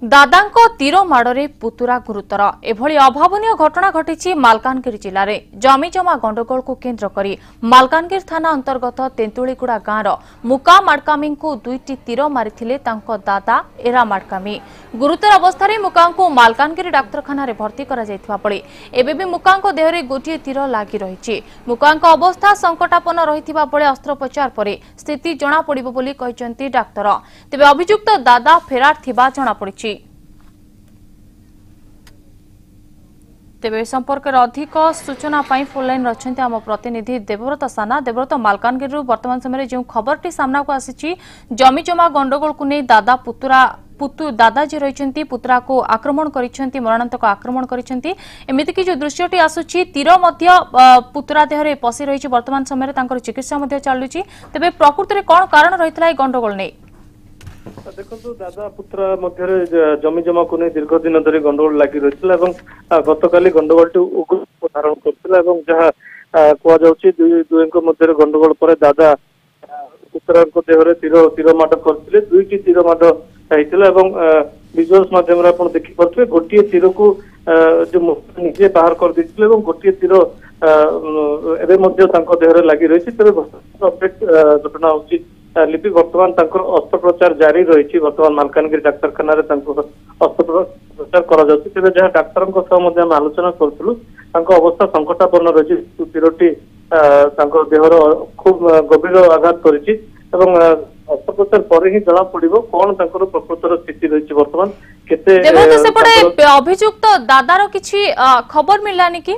दादांको तीर माड़े पुतुरा गुरुतर एभली अभावनीय घटना घटी मालकानगिरी जिले में जमीजमा गंडगोल को केन्द्र करी मालकानगिरी थाना अंतर्गत तेंतुलीगुड़ा गाँव मुका माड़कामी को दुईटी तीर मारी दादा एरा माड़कामी गुरुतर अवस्था मुका मालकानगिरी डाक्तरखाना भर्ती कर मुका देहरे गोटे तीर लगी रही मुका अवस्था संकटापन्न रही अस्त्रोपचार पर स्थिति जमापड़ डाक्तर तेज अभियुक्त दादा फेरार थिबा जमापड़ी। तेबे संपर्क में अधिक सूचना फोन लाइन रही आम प्रतिनिधि देवव्रत साना। देवव्रत, मालकानगिरी वर्तमान समय जो खबरटी सामना को आसी जमीजमा गंडगोल को नहीं दादा जी रही पुत्रा को आक्रमण कर मरणांतक आक्रमण करमती कि जो दृश्यटी आसूची तीर पुत्रा देहरे पशि रही वर्तमान समय चिकित्सा चलुची तेबे प्रकृति में कौन कारण रही है गंडगोल नहीं? देखो दादा पुत्र मध्य जमी जमा को नहीं दीर्घ दिन धरी गंडगोल लगी रही गतकाली गंडगोल उग्र धारण कर जहाँ कहुच्छी मध्य गंडगोल पर दादा पुत्र देहरे तीर माड़ करते दुईटी तीर माड़ होता विजुअल्स मध्यम आप देखिपे गोटे तीर को जो निजे बाहर कर देते गोटे तीर देहरे लगी रही अपडेट घटना होची लिपि वर्तमान अस्त्रोपचार जारी रही वर्तमान मालकानगिरी डाक्तरखाना अस्त्रोपचार कर जहाँ डाक्तर आलोचना करूँ अवस्था संकटापन्न रही तीरटी देहर खूब गभीर आघात कर अस्त्रोपचार पर ही जना पड़ो कौन प्रकृतर स्थिति रही वर्तमान केते अभियुक्त दादार किछि खबर मिलानी कि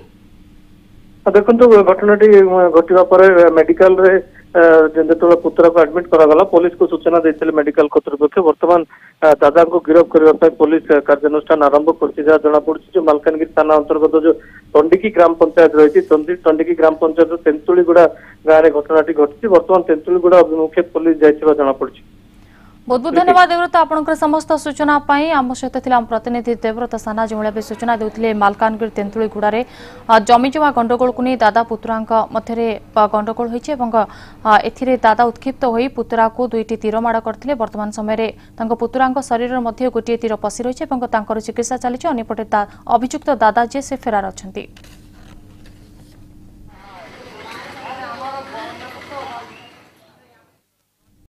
देखो घटनाटी घटवा पर मेडिकल रे जो पुत्र को एडमिट करागला पुलिस को सूचना देते मेडिकल कर्तृपक्ष वर्तमान दादा को गिरफ्त करने पुलिस कार्यानुष्ठान आरंभ कर जना पड़ी जो मालकानगिरी थाना अंतर्गत जो टंडिकी ग्राम पंचायत रही टंडिकी ग्राम पंचायत तेंतुलीगुड़ा गाँव में घटनाटी घटी वर्तमान तेंतुलीगुड़ा अभिमुखे पुलिस जाइए जना पड़ी। बहुत बहुत धन्यवाद देवव्रत आपनकर समस्त सूचना आम सहित आम प्रतिनिधि देवव्रत साना जो भाई सूचना देते मालकानगिरी तेंतुलीगुड़े जमीजमा गंडगोल को नहीं दादा पुत्रा मध्य गंडगोल होती दादा उत्क्षिप्त हो पुत्रा को दुईटी तीर माड़ करते वर्तमान समय पुत्रा शरीर मध्य गोटे तीर पशि रही चिकित्सा चली अंपटे अभियुक्त दादा जी से फेरार अच्छा।